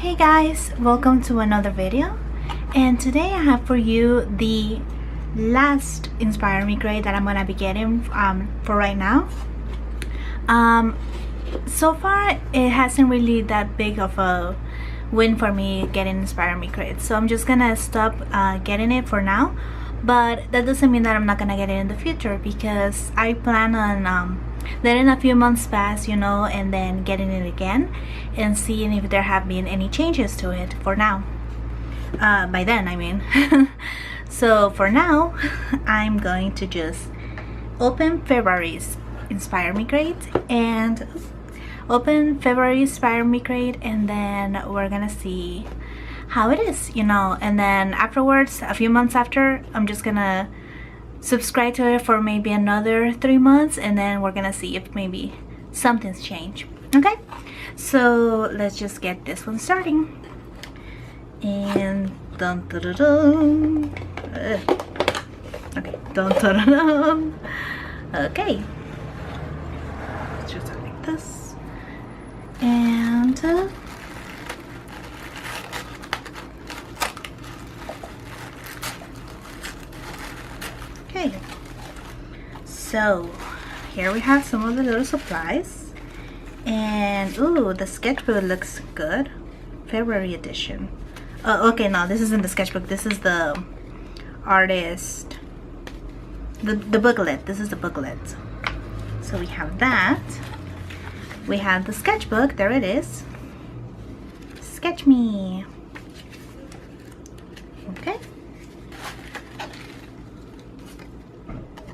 Hey guys, welcome to another video, and today I have for you the last InspireME Crate that I'm gonna be getting for right now. So far it hasn't really that big of a win for me getting InspireME Crate, so I'm just gonna stop getting it for now. But that doesn't mean that I'm not gonna get it in the future, because I plan on letting a few months pass, you know, and then getting it again and seeing if there have been any changes to it for now. By then, I mean. So for now, I'm going to just open February's InspireME Crate and and then we're gonna see how it is, you know, and then afterwards, a few months after, I'm just gonna subscribe to it for maybe another 3 months, and then we're gonna see if maybe something's changed. Okay, so let's just get this one starting. And dun dun dun dun. Okay, dun dun dun dun. Okay, let's just do like this, and okay, so here we have some of the little supplies, and ooh, the sketchbook looks good. February edition. Okay, no, this isn't the sketchbook. This is the artist, the booklet. This is the booklet. So we have that. We have the sketchbook. There it is. Sketch me. Okay.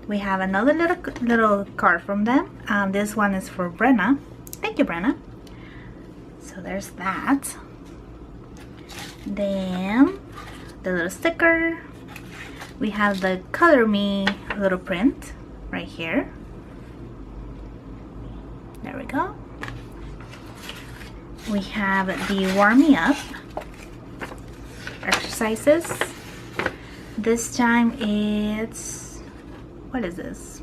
We have another little card from them. This one is for Brenna. Thank you, Brenna. So there's that. Then the little sticker. We have the Color Me little print right here. There we go. We have the Warm Me Up exercises. This time it's, what is this?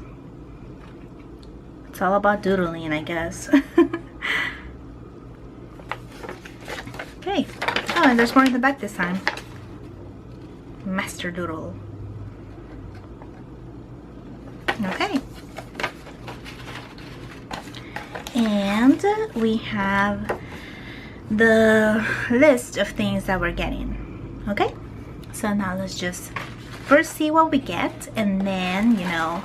It's all about doodling, I guess. Okay. Oh, and there's more in the back this time. Master Doodle. Okay. And we have the list of things that we're getting. Okay? So now let's just first see what we get, and then, you know,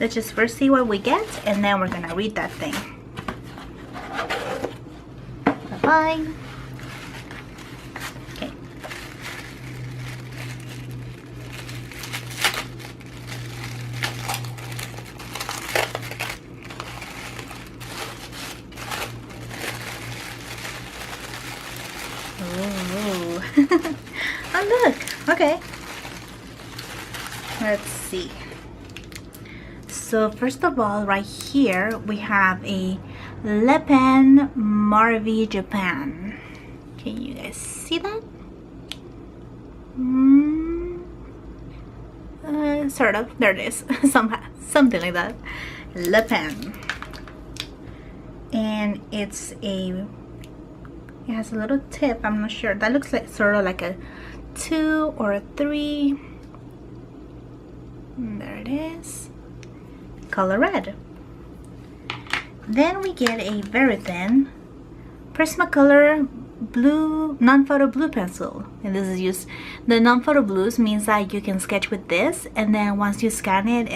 let's just first see what we get, and then we're gonna read that thing. Bye-bye. Okay. Ooh. Oh, look. Okay. Let's see. So first of all, right here we have a Le Pen Marvy Japan. Can you guys see that? Sort of. There it is. Something like that. Le Pen. And it has a little tip. I'm not sure. That looks like sort of like a 2 or a 3. There it is. Color red. Then we get a Verithin Prismacolor blue non-photo blue pencil, and this is used. The non-photo blues means that you can sketch with this, and then once you scan it,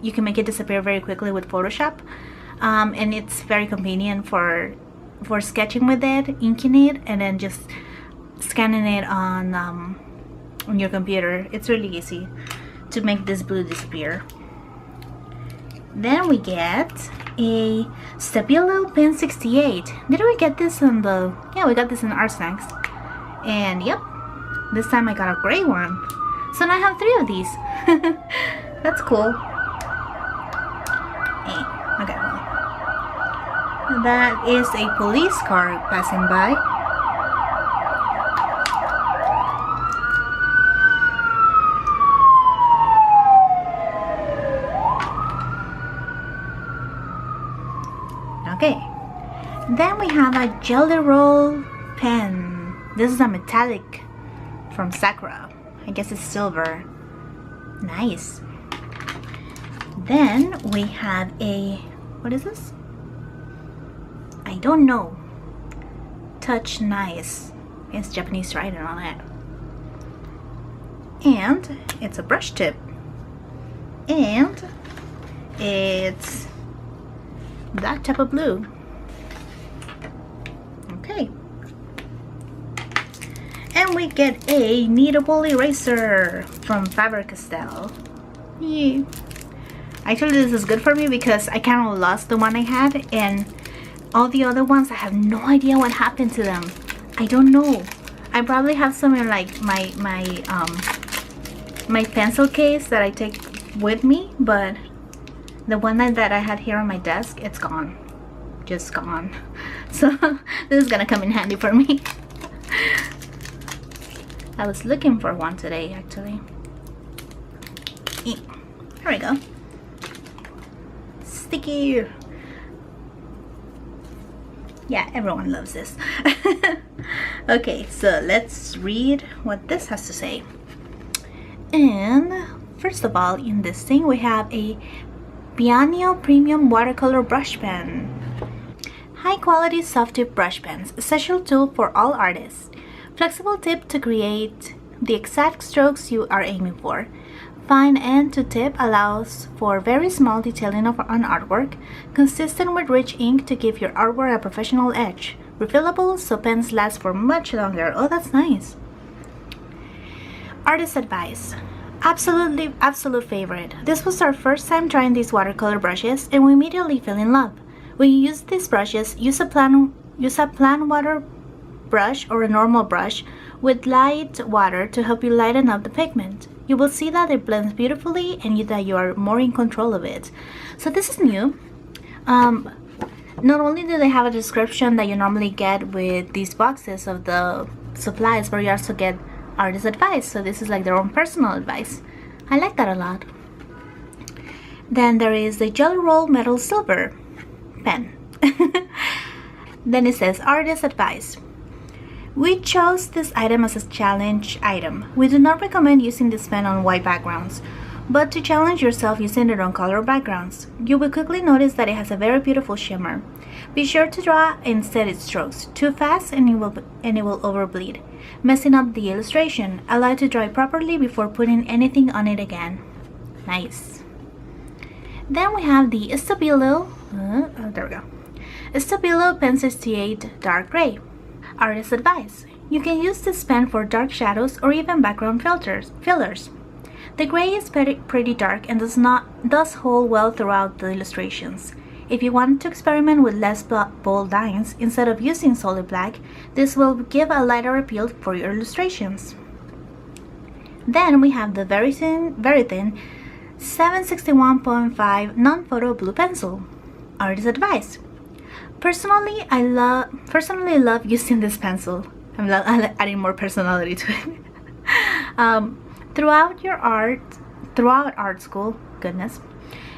you can make it disappear very quickly with Photoshop, and it's very convenient for sketching with it, inking it, and then just scanning it on your computer. It's really easy to make this blue disappear. Then we get a Stabilo Pen 68. Didn't we get this in the... Yeah, we got this in Art Snacks. And yep, this time I got a gray one. So now I have 3 of these. That's cool. Hey, okay. That is a police car passing by. Okay, Then we have a Jelly Roll pen. This is a metallic from Sakura. I guess it's silver. Nice. Then we have a, what is this? I don't know. Touch Nice. It's Japanese writing on it. And it's a brush tip. And it's that type of blue. Okay. And we get a Kneadable Eraser from Faber Castell. Yeah. Actually, this is good for me because I kind of lost the one I had, and all the other ones, I have no idea what happened to them. I don't know. I probably have some in like my pencil case that I take with me, but the one that I had here on my desk, it's gone. Just gone. So this is gonna come in handy for me. I was looking for one today, actually. Here we go. Sticky. Yeah, everyone loves this. Okay, so let's read what this has to say. And first of all, in this thing we have a Bianyo Premium Watercolor Brush Pen. High quality soft tip brush pens, essential tool for all artists. Flexible tip to create the exact strokes you are aiming for. Fine end to tip allows for very small detailing on artwork, consistent with rich ink to give your artwork a professional edge. Refillable so pens last for much longer. Oh, that's nice. Artist advice. Absolute favorite. This was our first time trying these watercolor brushes and we immediately fell in love. When you use these brushes, use a plain water brush or a normal brush with light water to help you lighten up the pigment. You will see that it blends beautifully and that you are more in control of it. So this is new. Not only do they have a description that you normally get with these boxes of the supplies, but you also get artist advice. So this is like their own personal advice. I like that a lot. Then there is the Jelly Roll Metal Silver pen. Then it says artist advice. We chose this item as a challenge item. We do not recommend using this pen on white backgrounds, but to challenge yourself using it on color backgrounds. You will quickly notice that it has a very beautiful shimmer. Be sure to draw in steady strokes. Too fast and it will overbleed, messing up the illustration. Allow it to dry properly before putting anything on it again. Nice. Then we have the Stabilo, there we go. Stabilo Pen 68 Dark Gray. Artist advice. You can use this pen for dark shadows or even background fillers. The gray is pretty dark and does hold well throughout the illustrations. If you want to experiment with less bold lines instead of using solid black, this will give a lighter appeal for your illustrations. Then we have the Verithin 761.5 non-photo blue pencil. Artist advice. Personally, I love using this pencil. I'm adding more personality to it. Throughout art school, goodness,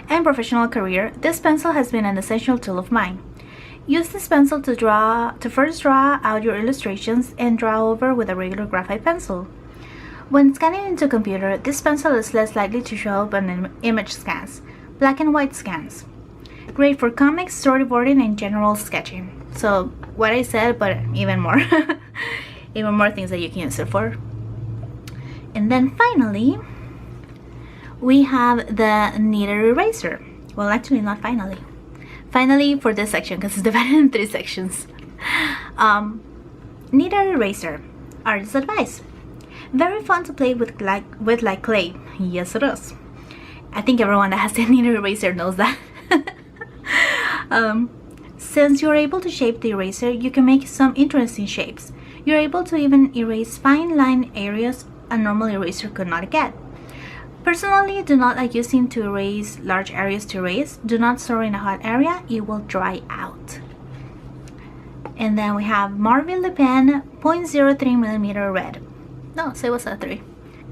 and professional career, this pencil has been an essential tool of mine. Use this pencil to first draw out your illustrations and draw over with a regular graphite pencil. When scanning into a computer, this pencil is less likely to show up on image scans, black and white scans. Great for comics, storyboarding, and general sketching. So what I said, but even more. Even more things that you can use it for. And then finally, we have the Kneaded Eraser. Well, actually not finally. Finally for this section, because it's divided in 3 sections. Kneaded Eraser. Artist advice. Very fun to play with like clay. Yes, it is. I think everyone that has a Kneaded Eraser knows that. Since you're able to shape the eraser, you can make some interesting shapes. You're able to even erase fine line areas a normal eraser could not get. Personally, do not like using to erase large areas to erase. Do not store in a hot area, it will dry out. And then we have Marvy Le Pen 0.03mm red. No, so it was a 3.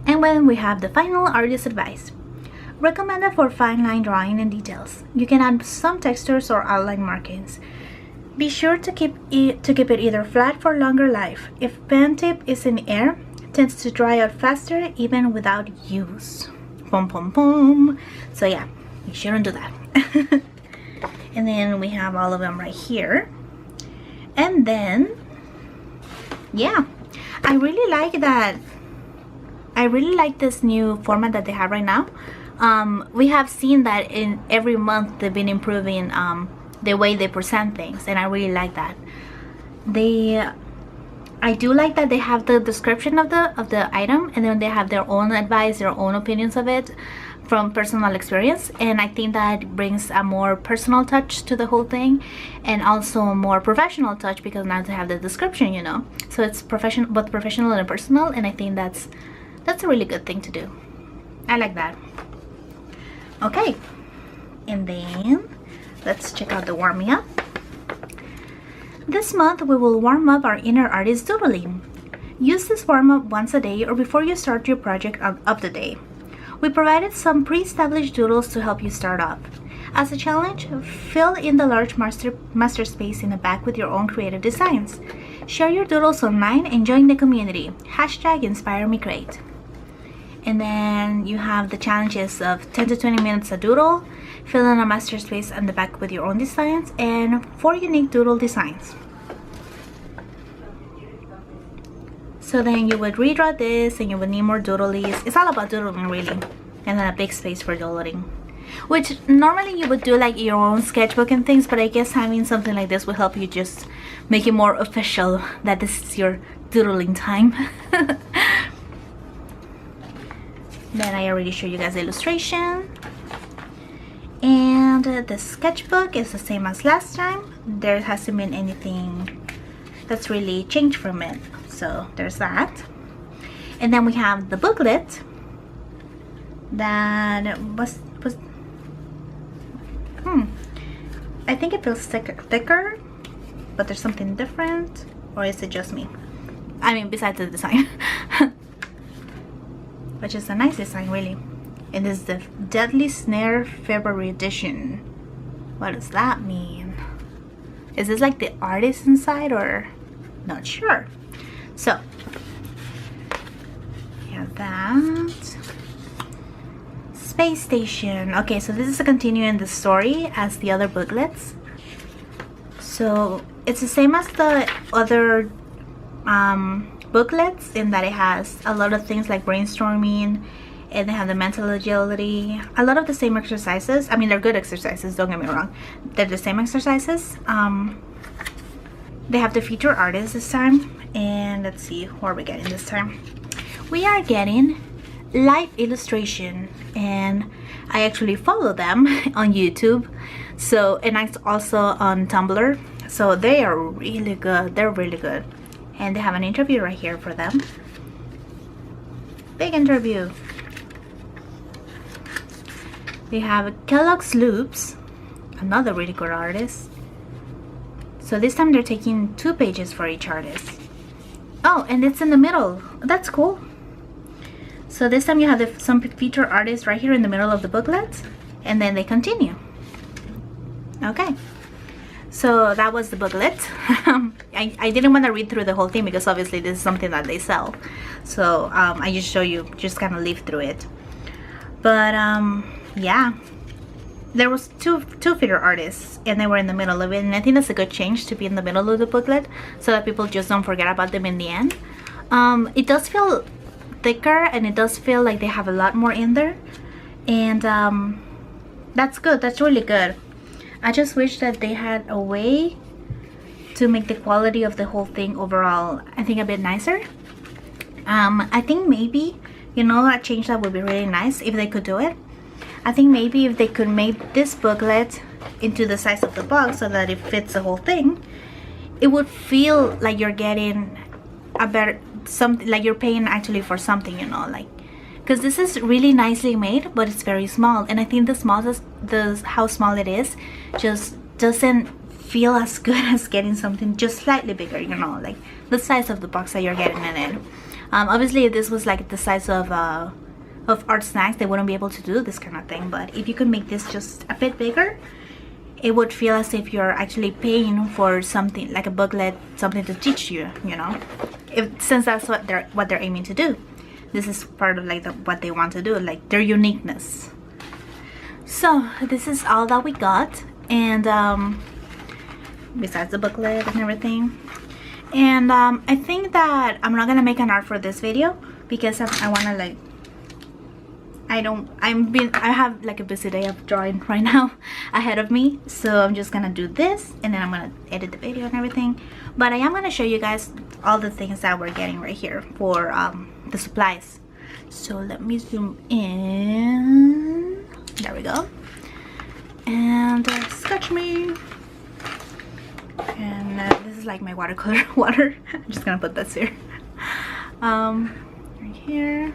And then we have the final artist advice. Recommended for fine line drawing and details. You can add some textures or outline markings. Be sure to keep it either flat for longer life. If pen tip is in air, it tends to dry out faster even without use. Boom, boom, boom. So yeah, you shouldn't do that. And then we have all of them right here. And then, yeah, I really like that. I really like this new format that they have right now. We have seen that in every month they've been improving the way they present things, and I really like that. I do like that they have the description of the item, and then they have their own advice, their own opinions of it from personal experience, and I think that brings a more personal touch to the whole thing, and also a more professional touch, because now they have the description, you know, so it's both professional and personal, and I think that's a really good thing to do. I like that. Okay, and then let's check out the warming up. This month we will warm up our inner artist doodling. Use this warm up once a day or before you start your project of the day. We provided some pre-established doodles to help you start off. As a challenge, fill in the large master space in the back with your own creative designs. Share your doodles online and join the community. #InspireME Crate. And then you have the challenges of 10 to 20 minutes a doodle, fill in a master space on the back with your own designs, and 4 unique doodle designs. So then you would redraw this and you would need more doodlies. It's all about doodling really. And then a big space for doodling. Which normally you would do like your own sketchbook and things, but I guess having something like this will help you just make it more official that this is your doodling time. Then I already showed you guys the illustration. And the sketchbook is the same as last time. There hasn't been anything that's really changed from it. So there's that. And then we have the booklet that was I think it feels thicker, but there's something different, or is it just me? I mean, besides the design. Which is a nice design really. And this is the Deadly Snare Faber edition. What does that mean? Is this like the artist inside, or not sure? So we have that. Space Station. Okay, so this is a continuing the story as the other booklets. So it's the same as the other booklets in that it has a lot of things like brainstorming, and they have the mental agility, a lot of the same exercises. I mean, they're good exercises, don't get me wrong, they're the same exercises. They have the featured artists this time, and let's see, what are we getting this time? We are getting live illustration, and I actually follow them on YouTube, so, and I also on Tumblr, so they are really good. They're really good. And they have an interview right here for them. Big interview. They have Kellogg's Loops, another really good artist. So this time they're taking 2 pages for each artist. Oh, and it's in the middle. That's cool. So this time you have some featured artists right here in the middle of the booklet, and then they continue. Okay. So that was the booklet. I didn't want to read through the whole thing because obviously this is something that they sell. So I just show you, just kind of leaf through it. But yeah, there was two featured artists, and they were in the middle of it, and I think that's a good change to be in the middle of the booklet so that people just don't forget about them in the end. It does feel thicker, and it does feel like they have a lot more in there, and that's good. That's really good. I just wish that they had a way to make the quality of the whole thing overall, I think, a bit nicer. I think maybe, you know, a change that would be really nice if they could do it. I think maybe if they could make this booklet into the size of the box so that it fits the whole thing, it would feel like you're getting a better something, like you're paying actually for something, you know, like, because this is really nicely made, but it's very small, and I think how small it is just doesn't feel as good as getting something just slightly bigger, you know, like the size of the box that you're getting it in. Obviously if this was like the size of Art Snacks, they wouldn't be able to do this kind of thing, but if you could make this just a bit bigger, it would feel as if you're actually paying for something, like a booklet, something to teach you, you know, since that's what they're aiming to do. This is part of like what they want to do, like their uniqueness. So this is all that we got, and besides the booklet and everything. And I think that I'm not gonna make an art for this video because I wanna like, I have like a busy day of drawing right now ahead of me, so I'm just gonna do this and then I'm gonna edit the video and everything. But I am gonna show you guys all the things that we're getting right here for the supplies. So let me zoom in. There we go. And SketchMe. And this is like my watercolor water. I'm just gonna put this here. Right here.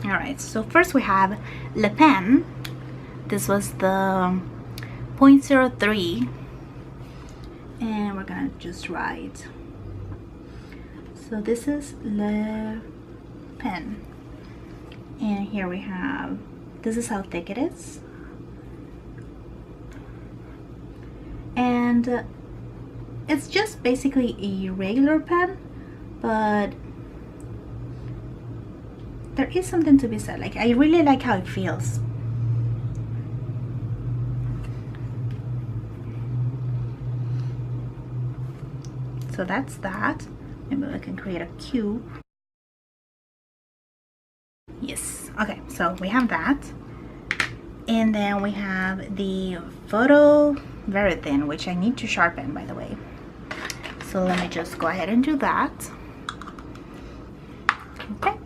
Alright, so first we have Le Pen. This was the 0.03. And we're gonna just write. So this is Le Pen. And here we have, this is how thick it is. And it's just basically a regular pen, but there is something to be said. Like, I really like how it feels. So that's that. Maybe we can create a cube. Yes. Okay, so we have that. And then we have the photo Verithin, which I need to sharpen, by the way. So let me just go ahead and do that. Okay.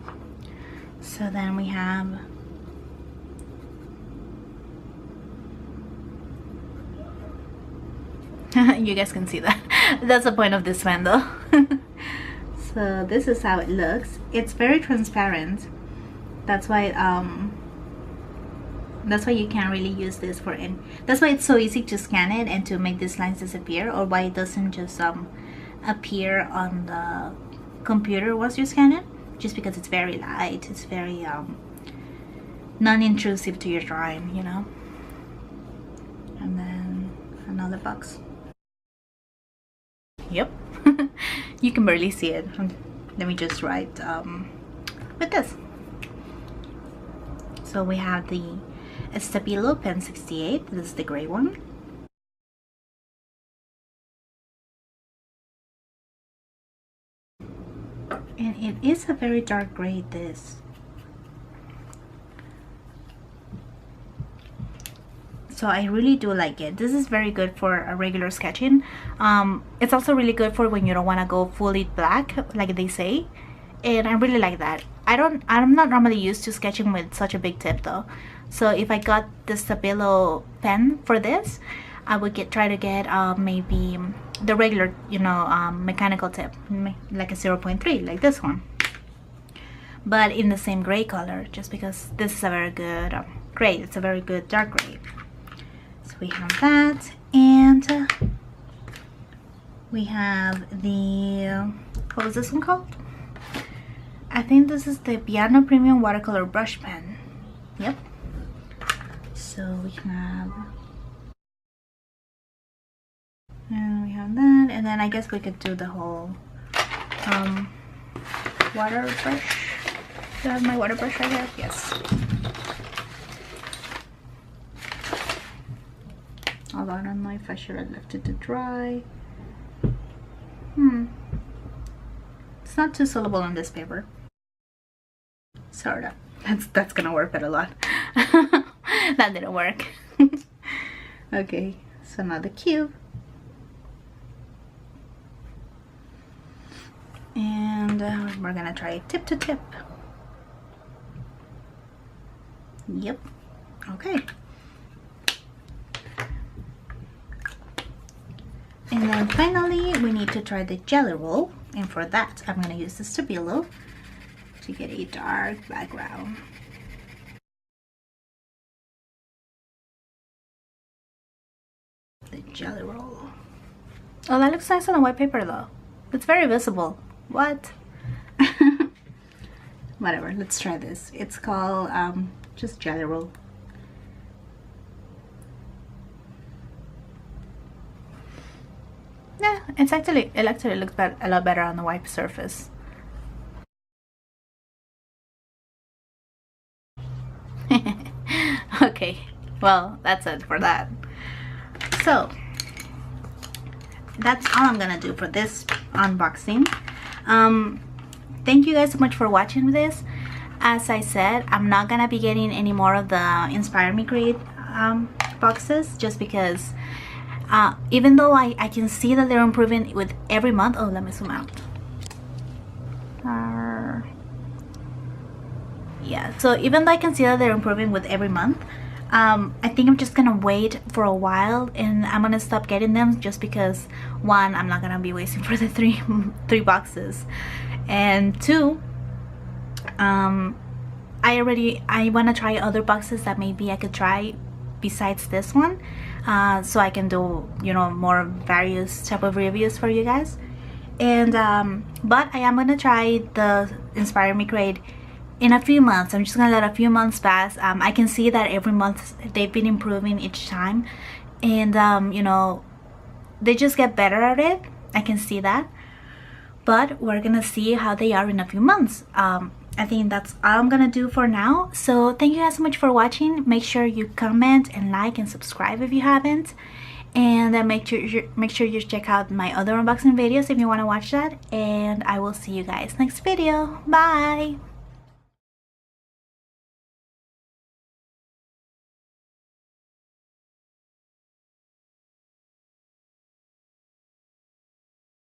So then we have you guys can see that. That's the point of this pen though. So this is how it looks. It's very transparent. That's why you can't really use this for any. That's why it's so easy to scan it and to make these lines disappear, or why it doesn't just appear on the computer once you scan it. Just because it's very light, it's very non-intrusive to your drawing, you know. And then another box. Yep. You can barely see it. Let me just write with this. So we have the Stabilo Pen 68. This is the gray one. And it is a very dark gray, this. So I really do like it. This is very good for a regular sketching. It's also really good for when you don't want to go fully black, like they say. And I really like that. I'm not normally used to sketching with such a big tip though. So if I got the Stabilo pen for this, I would try to get maybe the regular, you know, mechanical tip, like a 0.3, like this one, but in the same gray color, just because this is a very good gray. It's a very good dark gray. So we have that, and we have the, what was this one called? I think this is the Bianyo Premium Watercolor Brush Pen. Yep. So we have, and we have that, and then I guess we could do the whole water brush. Do I have my water brush right here? Yes. Although I don't know if I should have left it to dry. It's not too soluble on this paper. Sorta. That's gonna work it a lot. That didn't work. Okay, so now the cube. And we're gonna try tip to tip. Yep. Okay. And then finally we need to try the jelly roll, and for that I'm gonna use the Stabilo to get a dark background. The jelly roll. Oh, that looks nice on a white paper though. It's very visible. What? Whatever, let's try this. It's called just jelly roll. Yeah, it actually looks a lot better on the white surface. Okay, well, that's it for that. So that's all I'm gonna do for this unboxing. Thank you guys so much for watching this. As I said, I'm not gonna be getting any more of the InspireMe Crate boxes, just because even though I can see that they're improving with every month. Oh, let me zoom out. Yeah, so even though I can see that they're improving with every month, I think I'm just gonna wait for a while, and I'm gonna stop getting them, just because one, I'm not gonna be waiting for the three boxes, and two, I want to try other boxes that maybe I could try besides this one, so I can do, you know, more various type of reviews for you guys. And but I am gonna try the InspireMe Crate in a few months. I'm just gonna let a few months pass. I can see that every month they've been improving each time, and you know, they just get better at it. I can see that, but we're gonna see how they are in a few months. I think that's all I'm gonna do for now. So thank you guys so much for watching. Make sure you comment and like and subscribe if you haven't, and make sure you check out my other unboxing videos if you want to watch that, and I will see you guys next video. Bye.